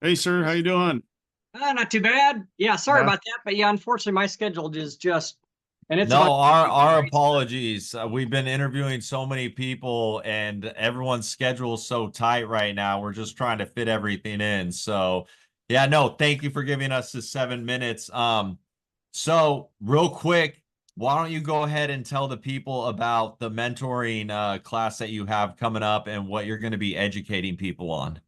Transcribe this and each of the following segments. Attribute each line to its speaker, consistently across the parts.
Speaker 1: Hey, sir, how you doing?
Speaker 2: Not too bad. Yeah, sorry
Speaker 1: Yeah.
Speaker 2: about that, but yeah, unfortunately, my schedule is just, and it's about
Speaker 3: No, our
Speaker 2: crazy.
Speaker 3: apologies. We've been interviewing so many people and everyone's schedule is so tight right now. We're just trying to fit everything in. So, yeah, no, thank you for giving us the 7 minutes. So real quick, why don't you go ahead and tell the people about the mentoring class that you have coming up and what you're going to be educating people on?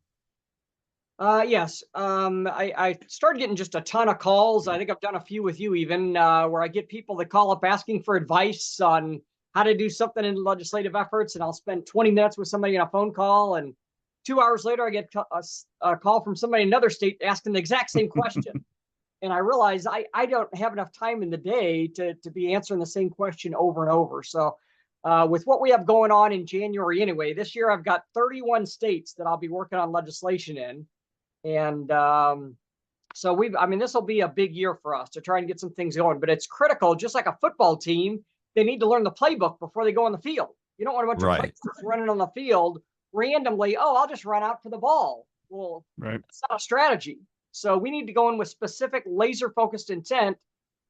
Speaker 2: Yes. I started getting just a ton of calls. I think I've done a few with you even, where I get people that call up asking for advice on how to do something in legislative efforts, and I'll spend 20 minutes with somebody on a phone call, and 2 hours later, I get a call from somebody in another state asking the exact same question. And I realize I don't have enough time in the day to be answering the same question over and over. So, with what we have going on in January anyway, this year I've got 31 states that I'll be working on legislation in. And so I mean, this will be a big year for us to try and get some things going, but it's critical, just like a football team, they need to learn the playbook before they go on the field. You don't want a bunch of
Speaker 3: Right.
Speaker 2: players running on the field randomly. Oh, I'll just run out for the ball. Well,
Speaker 1: Right.
Speaker 2: that's not a strategy. So we need to go in with specific laser focused intent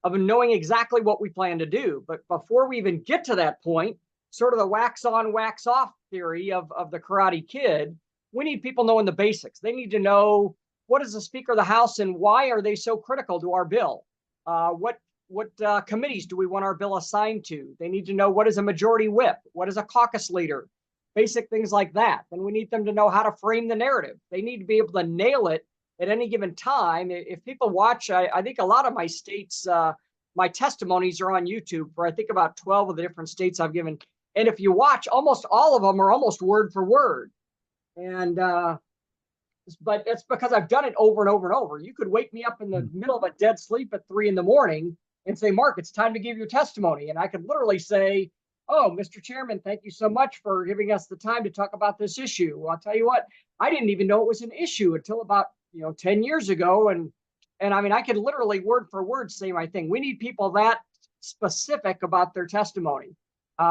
Speaker 2: of knowing exactly what we plan to do. But before we even get to that point, sort of the wax on, wax off theory of the Karate Kid, we need people knowing the basics. They need to know, what is the Speaker of the House and why are they so critical to our bill? What committees do we want our bill assigned to? They need to know, what is a majority whip? What is a caucus leader? Basic things like that. Then we need them to know how to frame the narrative. They need to be able to nail it at any given time. If people watch, I think a lot of my states, my testimonies are on YouTube for I think about 12 of the different states I've given. And if you watch, almost all of them are almost word for word. And but it's because I've done it over and over and over. You could wake me up in the middle of a dead sleep at 3 in the morning and say, Mark, it's time to give your testimony. And I could literally say, oh, Mr. Chairman, thank you so much for giving us the time to talk about this issue. Well, I'll tell you what, I didn't even know it was an issue until about 10 years ago. And I mean, I could literally word for word say my thing. We need people that specific about their testimony.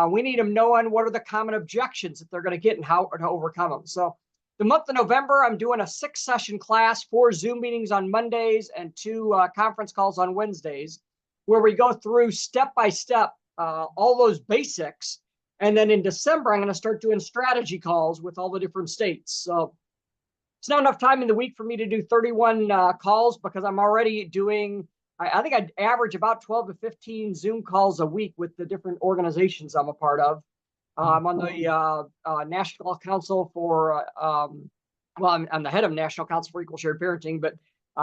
Speaker 2: We need them knowing what are the common objections that they're going to get and how to overcome them. So the month of November, I'm doing a 6-session class, 4 Zoom meetings on Mondays and 2 conference calls on Wednesdays, where we go through step by step all those basics. And then in December, I'm going to start doing strategy calls with all the different states. So it's not enough time in the week for me to do 31 calls because I'm already doing, I think I average about 12 to 15 Zoom calls a week with the different organizations I'm a part of. I'm on the National Council for, well, I'm the head of National Council for Equal Shared Parenting, but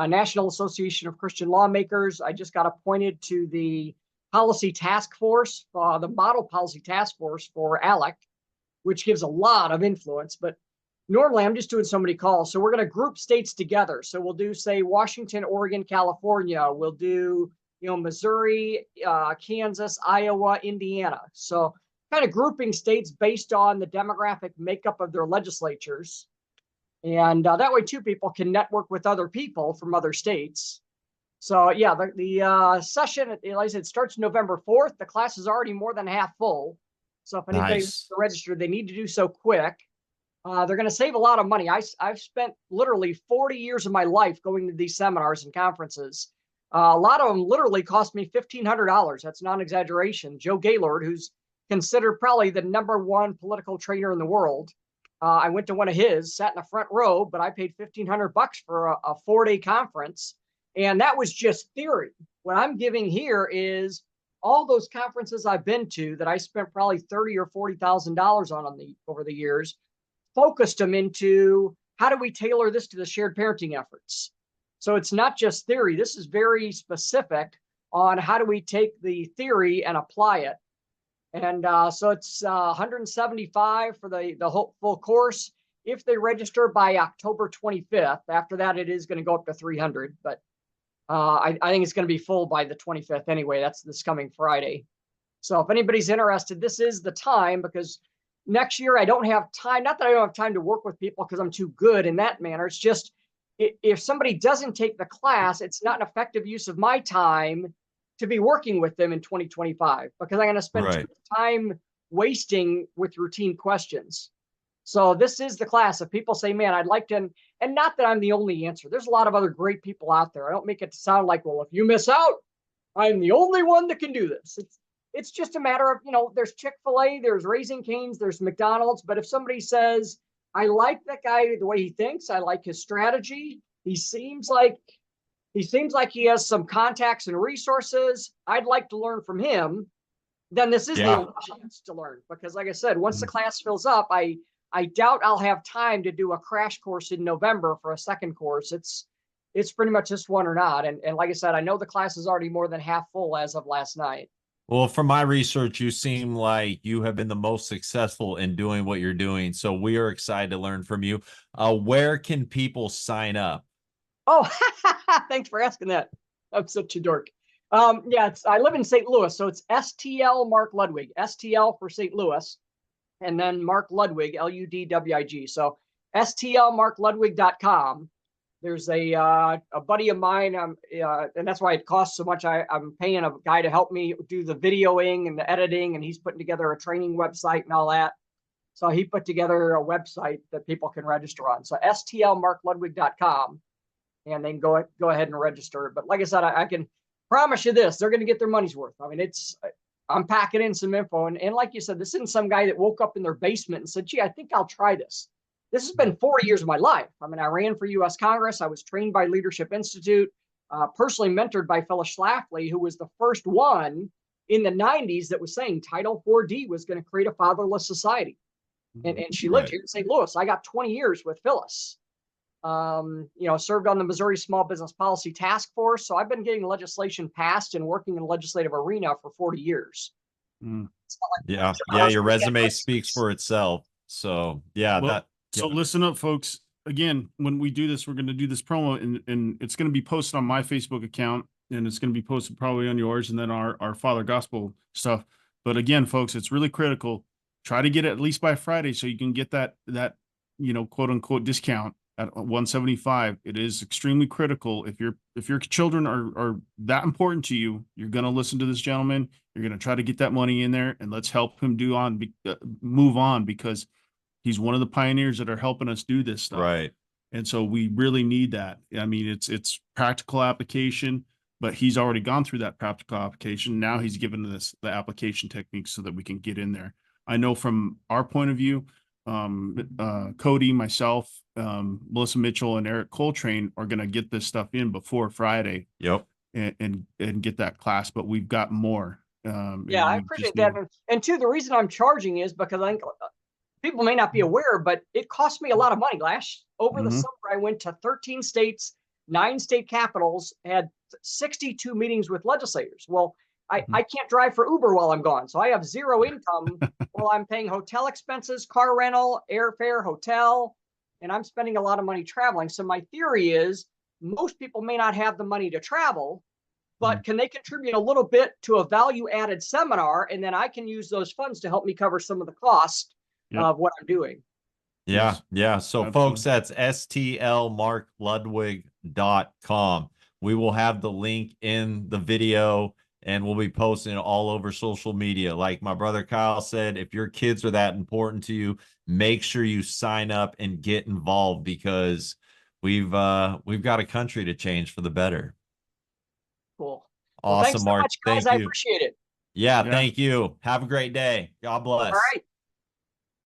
Speaker 2: National Association of Christian Lawmakers. I just got appointed to the Policy Task Force, the Model Policy Task Force for ALEC, which gives a lot of influence. But normally I'm just doing so many calls. So we're going to group states together. So we'll do, say, Washington, Oregon, California. We'll do, Missouri, Kansas, Iowa, Indiana. So kind of grouping states based on the demographic makeup of their legislatures. And that way, too, people can network with other people from other states. So, yeah, the session, like I said, starts November 4th. The class is already more than half full. So if anybody wants
Speaker 3: Nice.
Speaker 2: to register, they need to do so quick. They're going to save a lot of money. I've spent literally 40 years of my life going to these seminars and conferences. A lot of them literally cost me $1,500. That's not an exaggeration. Joe Gaylord, who's considered probably the #1 political trainer in the world. I went to one of his, sat in the front row, but I paid $1,500 for a 4-day conference. And that was just theory. What I'm giving here is all those conferences I've been to that I spent probably $30,000 or $40,000 on over the years, focused them into how do we tailor this to the shared parenting efforts. So it's not just theory. This is very specific on how do we take the theory and apply it. And so it's 175 for the whole full course. If they register by October 25th, after that, it is going to go up to 300. But I think it's going to be full by the 25th anyway. That's this coming Friday. So if anybody's interested, this is the time, because next year I don't have time. Not that I don't have time to work with people because I'm too good in that manner. It's just if somebody doesn't take the class, it's not an effective use of my time to be working with them in 2025 because I'm going to spend too
Speaker 3: Right.
Speaker 2: much time wasting with routine questions. So this is the class. If people say, man, I'd like to, and not that I'm the only answer. There's a lot of other great people out there. I don't make it sound like, well, if you miss out, I'm the only one that can do this. It's just a matter of, there's Chick-fil-A, there's Raising Cane's, there's McDonald's. But if somebody says, I like that guy, the way he thinks, I like his strategy, he seems like he has some contacts and resources, I'd like to learn from him, then this is the only chance to learn. Because like I said, once the class fills up, I doubt I'll have time to do a crash course in November for a second course. It's pretty much this one or not. And like I said, I know the class is already more than half full as of last night.
Speaker 3: Well, from my research, you seem like you have been the most successful in doing what you're doing. So we are excited to learn from you. Where can people sign up?
Speaker 2: Oh, thanks for asking that. I'm such a dork. Yeah, I live in St. Louis, so it's STL Mark Ludwig, STL for St. Louis, and then Mark Ludwig, Ludwig. So stlmarkludwig.com. There's a buddy of mine, and that's why it costs so much. I'm paying a guy to help me do the videoing and the editing, and he's putting together a training website and all that. So he put together a website that people can register on. So stlmarkludwig.com, and then go ahead and register. But like I said, I can promise you this: they're going to get their money's worth. I mean, I'm packing in some info, and like you said, this isn't some guy that woke up in their basement and said, "Gee, I think I'll try this." This has been 4 years of my life. I mean, I ran for U.S. Congress. I was trained by Leadership Institute, personally mentored by Phyllis Schlafly, who was the first one in the 90s that was saying Title 4D was going to create a fatherless society. And she lived here in St. Louis. I got 20 years with Phyllis. Served on the Missouri Small Business Policy Task Force. So I've been getting legislation passed and working in the legislative arena for 40 years.
Speaker 3: Yeah. Your resume speaks for itself. So yeah,
Speaker 1: So listen up, folks. Again, when we do this, we're going to do this promo, and it's going to be posted on my Facebook account, and it's going to be posted probably on yours, and then our Father Gospel stuff. But again, folks, it's really critical. Try to get it at least by Friday so you can get that quote unquote discount at $175. It is extremely critical. If your children are that important to you, you're going to listen to this gentleman. You're going to try to get that money in there, and let's help him move on, because he's one of the pioneers that are helping us do this stuff.
Speaker 3: Right.
Speaker 1: And so we really need that. I mean, it's practical application, but he's already gone through that practical application. Now he's given us the application techniques so that we can get in there. I know from our point of view, Cody, myself, Melissa Mitchell, and Eric Coltrane are going to get this stuff in before Friday.
Speaker 3: Yep.
Speaker 1: And get that class, but we've got more.
Speaker 2: I appreciate that. And two, the reason I'm charging is because I think people may not be aware, but it cost me a lot of money. Over the summer, I went to 13 states, 9 state capitals, had 62 meetings with legislators. Well, I can't drive for Uber while I'm gone. So I have zero income while I'm paying hotel expenses, car rental, airfare, hotel, and I'm spending a lot of money traveling. So my theory is most people may not have the money to travel, but can they contribute a little bit to a value added seminar? And then I can use those funds to help me cover some of the cost of what I'm doing.
Speaker 3: Yeah. So
Speaker 1: Absolutely.
Speaker 3: folks, that's stlmarkludwig.com. We will have the link in the video, and we'll be posting it all over social media. Like my brother Kyle said, if your kids are that important to you, make sure you sign up and get involved, because we've got a country to change for the better.
Speaker 2: Cool.
Speaker 3: Awesome,
Speaker 2: thanks so
Speaker 3: Mark.
Speaker 2: much, guys.
Speaker 3: Thank
Speaker 2: I
Speaker 3: you.
Speaker 2: appreciate it.
Speaker 3: Yeah, thank you. Have a great day. God bless.
Speaker 2: All right.